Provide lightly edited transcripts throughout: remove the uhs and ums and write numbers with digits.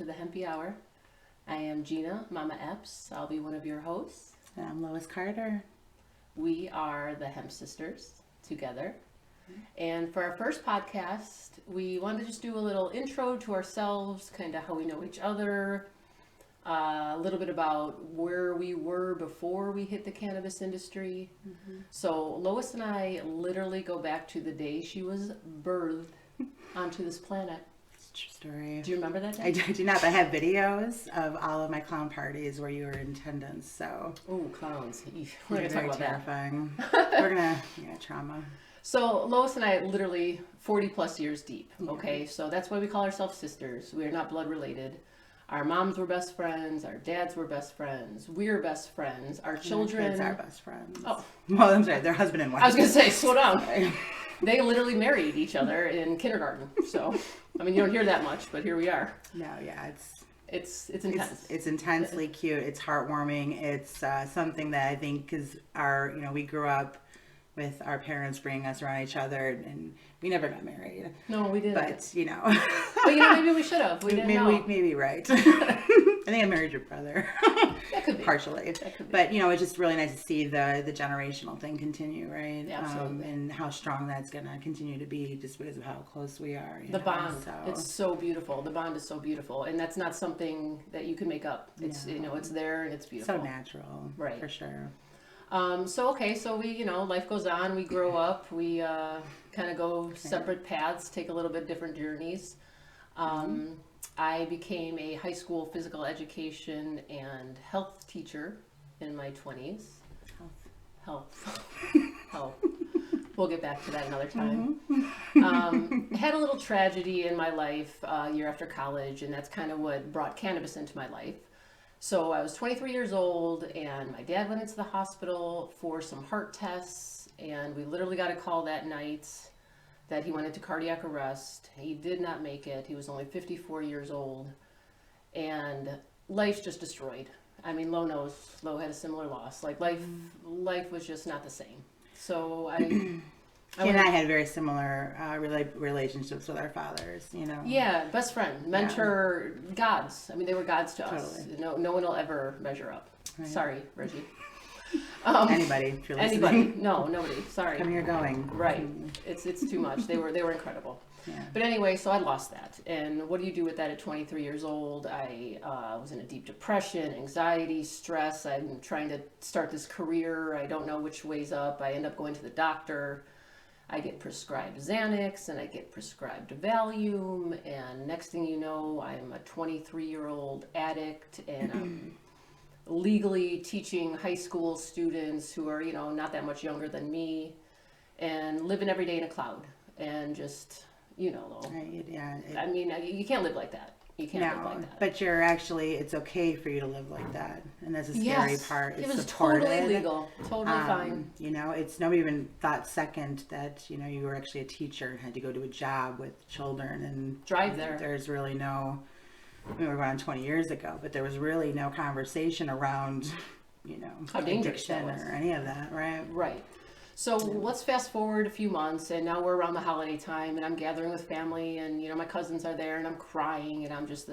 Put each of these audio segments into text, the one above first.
the Hempy Hour. I am Gina, Mama Epps. I'll be one of your hosts. And I'm Lois Carter. We are the Hemp Sisters together. And for our first podcast, we wanted to just do a little intro to ourselves, kind of how we know each other, a little bit about where we were before we hit the cannabis industry. So Lois and I literally go back to the day she was birthed onto this planet. It's a true story. Do you remember that day? I do not, but I have videos of all of my clown parties where you were in attendance. So Oh, clowns. We're going to talk about terrifying. We're going to, trauma. So Lois and I literally 40 plus years deep. Okay, so that's why we call ourselves sisters. We are not blood related. Our moms were best friends. Our dads were best friends. We're best friends. Our children. Kids are best friends. Oh, Well, I'm sorry. They're husband and wife. I was gonna say, slow down. They literally married each other in kindergarten. So, I mean, you don't hear that much, but here we are. No, yeah, It's intense. it's intensely cute. It's heartwarming. It's something that I think because we grew up with our parents bringing us around each other, and we never got married. No, we didn't. But But maybe we should have. We didn't know. maybe right. I think I married your brother. That could be. Partially. That could be. But it's just really nice to see the generational thing continue, right? Yeah, absolutely. And how strong that's gonna continue to be just because of how close we are. The bond. It's so beautiful. The bond is so beautiful, and that's not something that you can make up. It's it's there and it's beautiful. So natural, Right. For sure. So we, life goes on, we grow up, we kind of go separate paths, take a little bit different journeys. I became a high school physical education and health teacher in my 20s. Health. We'll get back to that another time. Had a little tragedy in my life a year after college, and that's kind of what brought cannabis into my life. So I was 23 years old, and my dad went into the hospital for some heart tests, and we literally got a call that night that he went into cardiac arrest. He did not make it. He was only 54 years old, and life just destroyed. I mean, Lo had a similar loss. Like life was just not the same. So He and I had very similar relationships with our fathers, Yeah, best friend, mentor, gods. I mean, they were gods to us. Totally. No one will ever measure up. Right. Sorry, Reggie. Anybody, if you're listening. Anybody? No, nobody. Sorry. Coming or going. Right. It's too much. They were incredible. Yeah. But anyway, so I lost that. And what do you do with that at 23 years old? I was in a deep depression, anxiety, stress. I'm trying to start this career. I don't know which way's up. I end up going to the doctor. I get prescribed Xanax and I get prescribed Valium, and next thing you know, I'm a 23-year-old addict, and I'm legally teaching high school students who are, not that much younger than me, and living every day in a cloud, and just, Right, yeah. I mean, you can't live like that. You can't live like that. But it's okay for you to live like that. And that's the scary part. It's it was supported. totally legal. Totally fine. It's nobody even thought second that, you were actually a teacher and had to go to a job with children and drive there. There's really no, we were around 20 years ago, but there was really no conversation around, how dangerous that addiction was. or any of that, right? Right. So let's fast forward a few months, and now we're around the holiday time, and I'm gathering with family, and my cousins are there, and I'm crying, and I'm just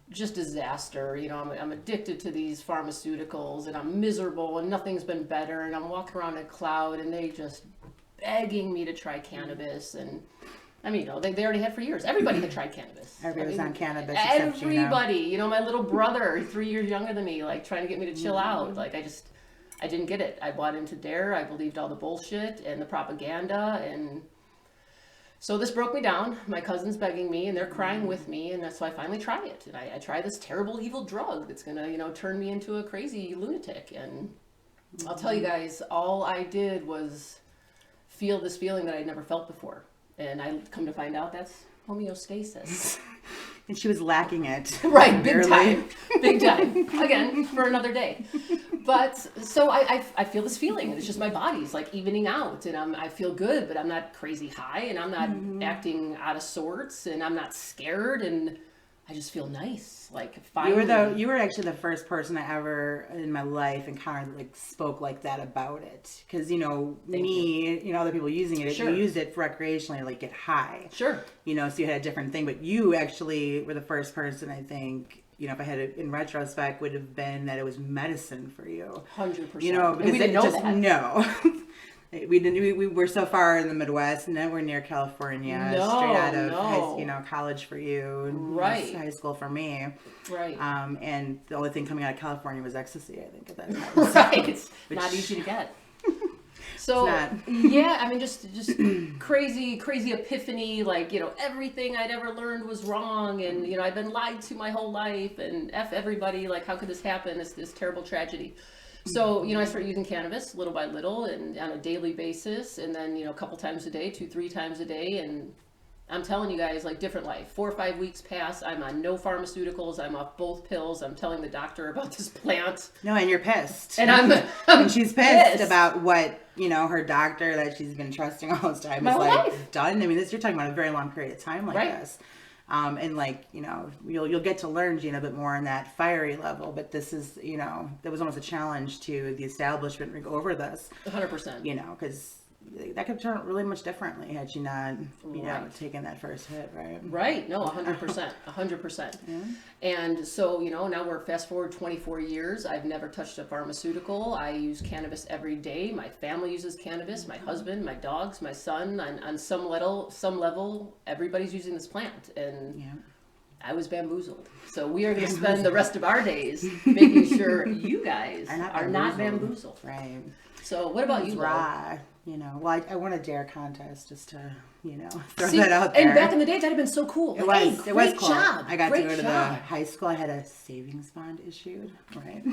disaster. I'm addicted to these pharmaceuticals, and I'm miserable, and nothing's been better, and I'm walking around in a cloud, and they just begging me to try cannabis, and I mean, they already had for years. Everybody had tried cannabis. Everybody was on cannabis. Everybody, my little brother, 3 years younger than me, like trying to get me to chill out. Like I didn't get it. I bought into DARE. I believed all the bullshit and the propaganda. And so this broke me down. My cousin's begging me and they're crying with me. And so I finally try it. And I try this terrible, evil drug that's going to, turn me into a crazy lunatic. And I'll tell you guys, all I did was feel this feeling that I'd never felt before. And I come to find out that's homeostasis. And she was lacking it. Right, big time. Big time. Again, for another day. But so I feel this feeling, and it's just my body's like evening out, and I feel good, but I'm not crazy high, and I'm not acting out of sorts, and I'm not scared, and I just feel nice. Like You were finally. you were actually the first person I ever in my life encountered like spoke like that about it. Because Thank other people using it, Sure. you used it recreationally, like get high. Sure. So you had a different thing. But you actually were the first person I think. If I had it in retrospect, would have been that it was medicine for you. 100%. Because And we didn't it know just that. no. We didn't. We were so far in the Midwest, and then we're near California, No, straight out of no. college for you, and, Right. high school for me. Right. And the only thing coming out of California was ecstasy, I think, at that time. Right. It's Which- not easy to get. So not. yeah, I mean, just crazy epiphany. Like everything I'd ever learned was wrong, and I'd been lied to my whole life, and f everybody. Like, how could this happen? It's this terrible tragedy. So I started using cannabis little by little, and on a daily basis, and then a couple times a day, 2-3 times a day, and I'm telling you guys, like, different life. 4 or 5 weeks pass. I'm on no pharmaceuticals. I'm off both pills. I'm telling the doctor about this plant, No, and you're pissed. and I'm and she's pissed pissed. about what her doctor that she's been trusting all this time My is whole like life. done. I mean, you're talking about a very long period of time like Right. this. And like you'll get to learn Gina a bit more on that fiery level, but this is there was almost a challenge to the establishment to go over this, 100%. because that could turn out really much differently had she not Right. taken that first hit, right? Right. No, 100%. 100%. And so, now we're fast forward 24 years. I've never touched a pharmaceutical. I use cannabis every day. My family uses cannabis. My husband, my dogs, my son. On some level, everybody's using this plant. And Yeah. I was bamboozled. So we are going to spend the rest of our days making sure you guys are not bamboozled. Right. So what about you, Lo? Raw, well, I won a dare contest just to, throw See, that out there. and back in the day, that'd have been so cool. It Like, was. hey, It was great cool. job. I got Great to go to the job. high school. I had a savings bond issued. Right.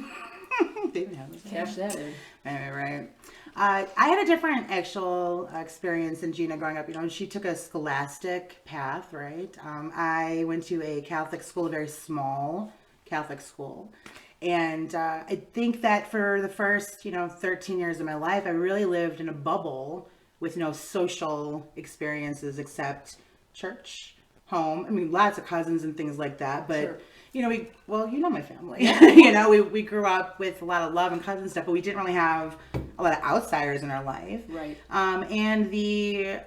They didn't have this. Cash that in. Anyway, right. I had a different actual experience than Gina growing up. She took a scholastic path, right? I went to a Catholic school, a very small Catholic school. And I think that for the first, 13 years of my life, I really lived in a bubble with no social experiences except church, home. I mean, lots of cousins and things like that. But, Sure. my family. We grew up with a lot of love and cousin stuff, but we didn't really have a lot of outsiders in our life. Right. And the,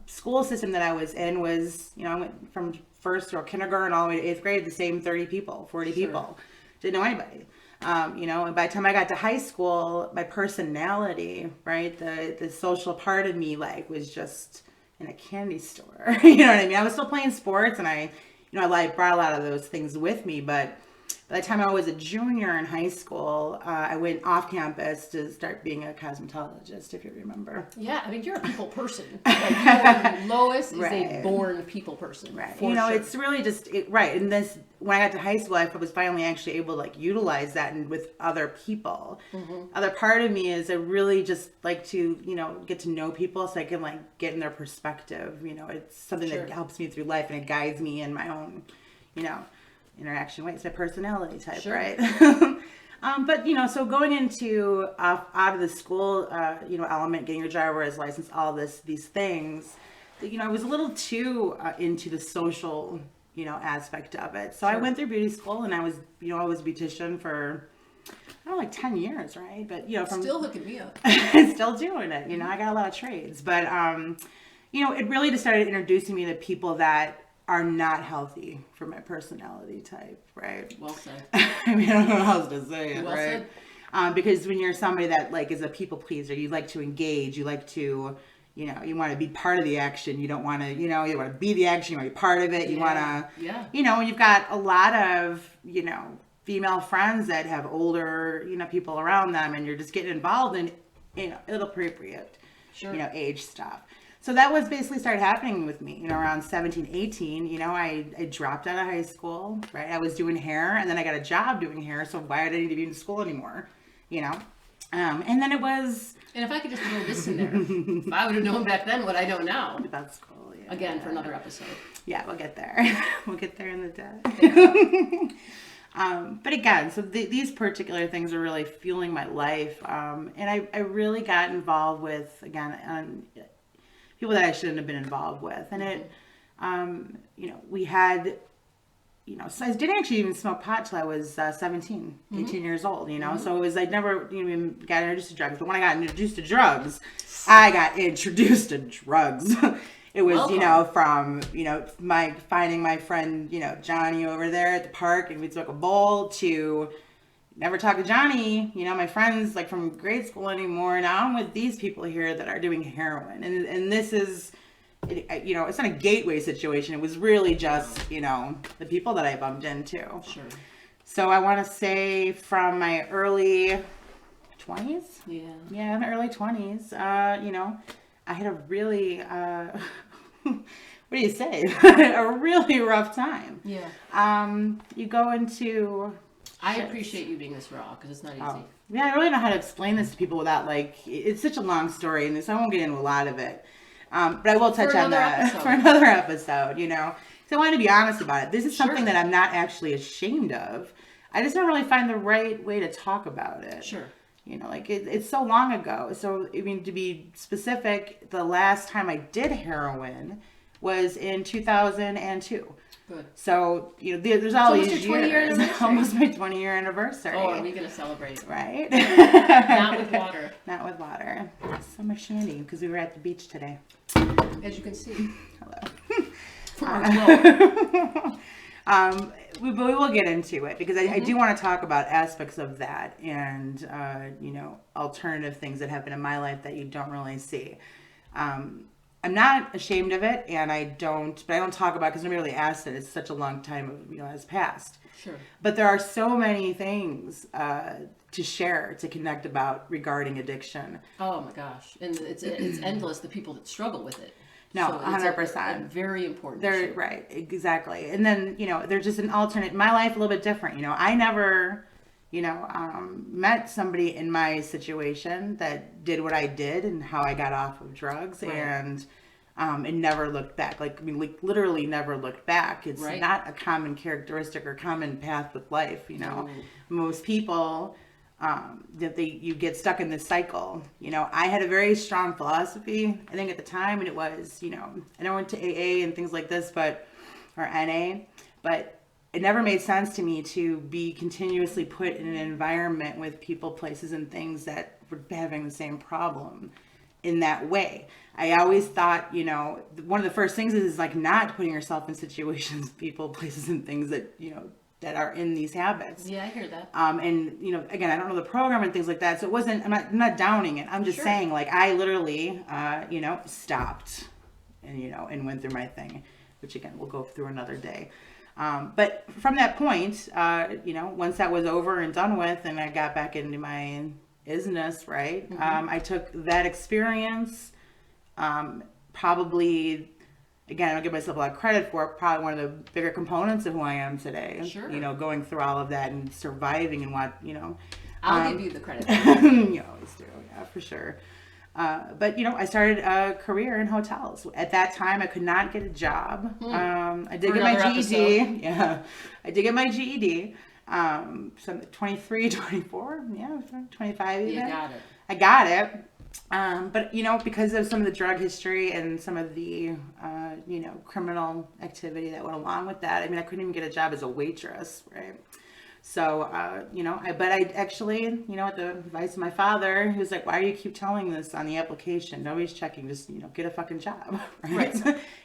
school system that I was in was, I went from first through kindergarten all the way to 8th grade, the same 30 people, 40 Sure. people. Didn't know anybody. And by the time I got to high school, my personality, right, the social part of me, like, was just in a candy store. You know what I mean? I was still playing sports, and I brought a lot of those things with me, but by the time I was a junior in high school, I went off campus to start being a cosmetologist, if you remember. Yeah, I mean, you're a people person. Like, Lois is a Right. born people person. Right. For sure. It's really just, right. And this, when I got to high school, I was finally actually able to like utilize that and with other people. Other part of me is I really just like to, get to know people so I can like get in their perspective. It's something Sure. that helps me through life and it guides me in my own, interaction way. It's a personality type, Sure. right? But so going into out of the school, element, getting your driver's license, all these things, I was a little too into the social, aspect of it. So I Sure. went through beauty school, and I was, I was a beautician for, I don't know, like 10 years, right? But from Still hooking me up. still doing it. I got a lot of trades, but it really just started introducing me to people that are not healthy for my personality type, right? Well said. I mean, I don't know how else to say it, Well right? said. Because when you're somebody that like is a people pleaser, you like to engage, you like to, you want to be part of the action. You don't want to, you want to be the action. You want to be part of it. You want to, Yeah. You've got a lot of, female friends that have older, people around them, and you're just getting involved in, inappropriate, Sure. age stuff. So that was basically started happening with me, around 17, 18, I dropped out of high school, right? I was doing hair, and then I got a job doing hair. So why did I need to be in school anymore? And then it was And if I could just throw this in there, if I would have known back then what I know now, about school. Yeah. again, for another episode. Yeah, we'll get there. We'll get there in the day. But again, so these particular things are really fueling my life. And I really got involved with, again, people that I shouldn't have been involved with. And it, We had, so I didn't actually even smoke pot till I was 17, 18 years old, so it was, I never even got introduced to drugs. But when I got introduced to drugs, I got introduced to drugs. It was, from, finding my friend, Johnny over there at the park and we took a bowl to never talk to Johnny, my friends like from grade school anymore. Now I'm with these people here that are doing heroin. And this is, it's not a gateway situation. It was really just, the people that I bumped into. Sure. So I want to say from my early 20s. Yeah. Yeah, in the early 20s, I had a really, what do you say? A really rough time. Yeah. You go into... I appreciate you being this raw because it's not easy. Oh. Yeah, I don't really know how to explain this to people without, it's such a long story, and so I won't get into a lot of it. But I will touch on that for another episode, So I want to be honest about it. This is something that I'm not actually ashamed of. I just don't really find the right way to talk about it. Sure. It's so long ago. So, to be specific, the last time I did heroin was in 2002. Good. So, there's all these years. Almost my 20-year anniversary. Oh, are we going to celebrate? Right? Not with water. Not with water. Summer shandy, because we were at the beach today. As you can see. Hello. We we will get into it because I do want to talk about aspects of that and, alternative things that happen in my life that you don't really see. I'm not ashamed of it, and I don't talk about it because nobody really asked it. It's such a long time, has passed. Sure. But there are so many things to share, to connect about regarding addiction. Oh my gosh, and it's endless. The people that struggle with it. No, so 100%. Very important. They're right, exactly. And then there's just an alternate. My life a little bit different. I never. Met somebody in my situation that did what I did and how I got off of drugs, right. And never looked back. Literally never looked back. It's not a common characteristic or common path with life. Most people, you get stuck in this cycle. I had a very strong philosophy, I think at the time, and it was, I went to AA and things like this, or NA, but it never made sense to me to be continuously put in an environment with people, places, and things that were having the same problem in that way. I always thought, one of the first things is not putting yourself in situations, people, places, and things that, that are in these habits. Yeah, I hear that. And, again, I don't know the program and things like that. So it wasn't, I'm not downing it. I'm just saying, I literally, stopped and, and went through my thing, which again, we'll go through another day. But from that point, once that was over and done with and I got back into my business, right? Mm-hmm. I took that experience, probably, again, I don't give myself a lot of credit for it, probably one of the bigger components of who I am today. Sure. Going through all of that and surviving and what, I'll give you the credit. You always do, yeah, for sure. But I started a career in hotels. At that time, I could not get a job. I did get my GED. Episode. Yeah, I did get my GED. So 23, 24, 25 even. You got it. I got it. But because of some of the drug history and some of the criminal activity that went along with that, I couldn't even get a job as a waitress, right? So, I actually, at the advice of my father, he was like, why do you keep telling this on the application? Nobody's checking. Just, get a fucking job, right?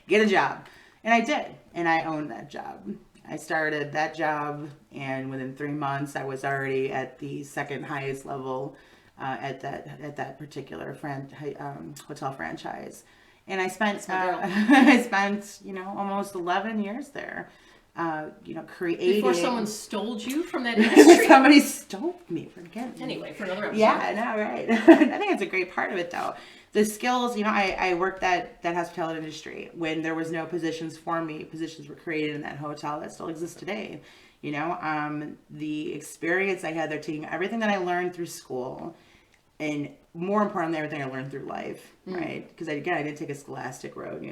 Get a job. And I did. And I owned that job. I started that job, and within 3 months, I was already at the second highest level at that particular hotel franchise. And I spent, almost 11 years there. Creating. Before someone stole you from that industry? Somebody stole me from getting. Anyway, for another episode. Yeah, no, right. I think it's a great part of it, though. The skills, I worked that hospitality industry when there was no positions for me. Positions were created in that hotel that still exists today. The experience I had there, taking everything that I learned through school, and more importantly, everything I learned through life, right? Because I did take a scholastic road,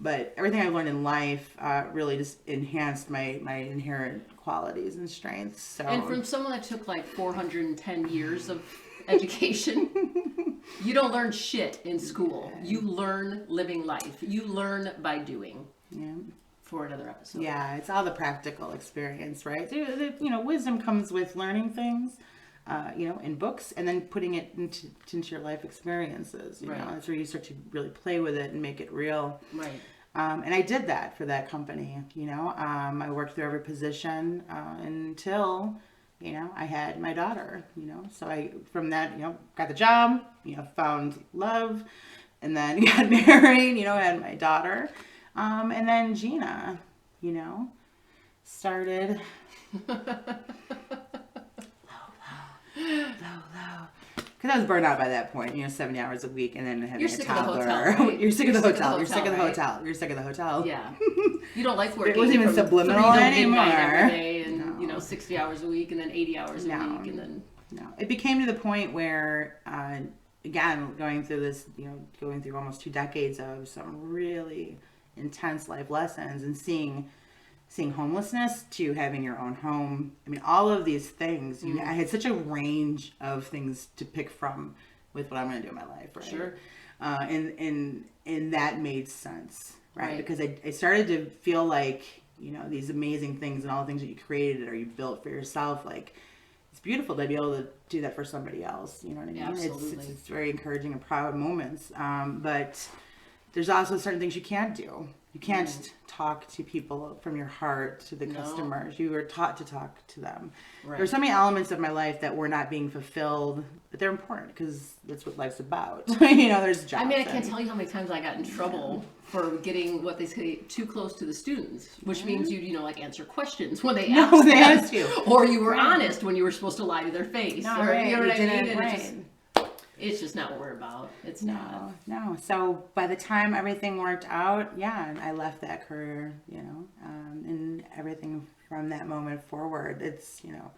but everything I learned in life really just enhanced my inherent qualities and strengths. So. And from someone that took 410 years of education, you don't learn shit in school. You learn living life. You learn by doing. Yeah. for another episode. Yeah, it's all the practical experience, right? You know, wisdom comes with learning things, you know, in books, and then putting it into your life experiences. You know, that's where you start to really play with it and make it real. Right. And I did that for that company. You know, I worked through every position until, you know, I had my daughter. You know, so from that, you know, got the job. You know, found love, and then got married. You know, had my daughter. And then Gina, you know, started low. Because I was burned out by that point, you know, 70 hours a week, and then having You're a sick of the toddler. hotel, right? You're sick of the hotel. You're sick of the right? hotel. You're sick of the hotel. Yeah. You don't like working. It wasn't even from subliminal 3 to anymore. midnight every day, and No. you know, 60 hours a week, and then 80 hours a week, and then. No, it became to the point where, again, going through this, you know, going through almost 2 decades of some really intense life lessons, and seeing homelessness to having your own home. I mean, all of these things. I had such a range of things to pick from with what I'm going to do in my life, right? Sure. And that made sense, right? Because I started to feel like, you know, these amazing things and all the things that you created or you built for yourself, like, it's beautiful to be able to do that for somebody else. You know what I mean? Absolutely. It's very encouraging and proud moments. But there's also certain things you can't do. You can't talk to people from your heart to the customers. You were taught to talk to them. Right. There's so many elements of my life that were not being fulfilled, but they're important because that's what life's about. You know, there's jobs. I mean, I can't tell you how many times I got in trouble for getting what they say too close to the students, which means you know, like answer questions when they ask you, or you were honest when you were supposed to lie to their face. No, or, right. You know what I mean? And it's just not what we're about. It's not. No. So by the time everything worked out, I left that career, you know, and everything from that moment forward, it's, you know,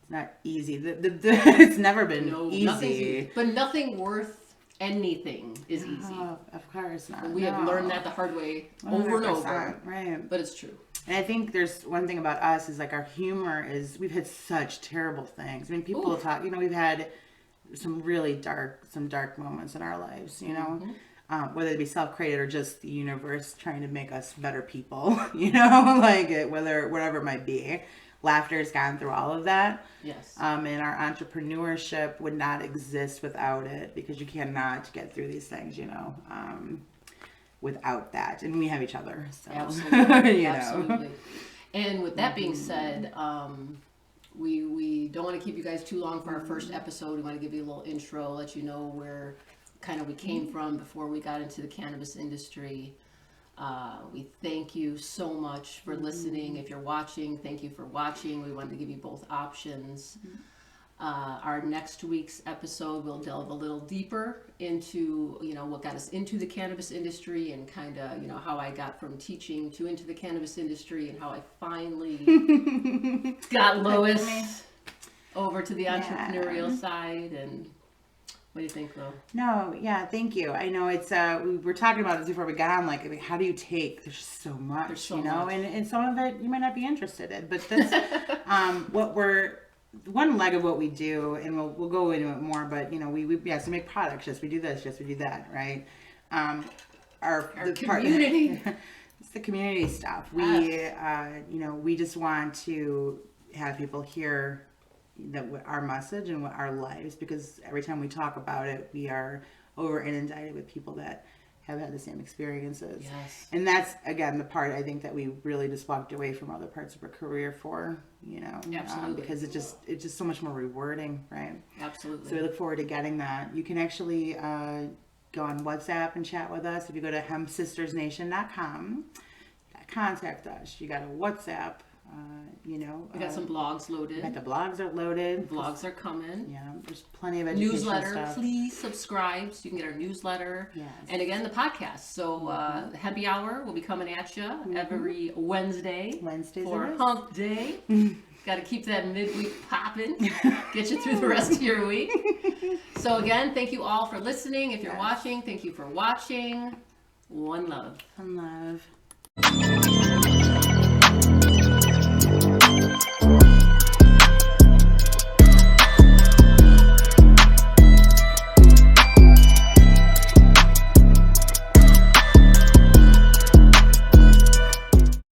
it's not easy. It's never been easy. But nothing worth anything is easy. Oh, of course not. We have learned that the hard way over and over. Right. But it's true. And I think there's one thing about us is like our humor is, we've had such terrible things. I mean, people talk, you know, we've had some really dark moments in our lives, you know, whether it be self-created or just the universe trying to make us better people, you know, like whatever it might be. Laughter has gone through all of that. Yes. And our entrepreneurship would not exist without it, because you cannot get through these things, you know, without that. And we have each other. So. Absolutely. You know. Absolutely. And with that being said, we don't want to keep you guys too long for our first episode. We want to give you a little intro, let you know where kind of we came from before we got into the cannabis industry. We thank you so much for listening. If you're watching, thank you for watching. We wanted to give you both options. Our next week's episode will delve a little deeper into, you know, what got us into the cannabis industry, and kind of, you know, how I got from teaching to into the cannabis industry, and how I finally got Lois over to the entrepreneurial side. And what do you think, Lo? No, yeah, thank you. I know it's we were talking about this before we got on, like, I mean, how do you take, there's so much, you know, and some of it you might not be interested in, but this one leg of what we do, and we'll go into it more, but you know, we make products, yes, we do this, yes, we do that, right? Our community. It's the community stuff. We you know, we just want to have people hear our message and our lives, because every time we talk about it, we are over inundated with people that have had the same experiences. Yes. And that's, again, the part I think that we really just walked away from other parts of our career for, you know. Absolutely. Because it's just so much more rewarding, right? Absolutely. So we look forward to getting that. You can actually go on WhatsApp and chat with us. If you go to hempsistersnation.com, contact us. You got a WhatsApp. You know, we got some blogs loaded. The blogs are loaded. Vlogs are coming. Yeah, there's plenty of educational Newsletter. stuff. Please subscribe so you can get our newsletter. Yes. And again, the podcast. So the Happy Hour will be coming at you every Wednesdays for Hump Day. Got to keep that midweek popping. Get you through the rest of your week. So again, thank you all for listening. If you're watching, thank you for watching. One love. One love.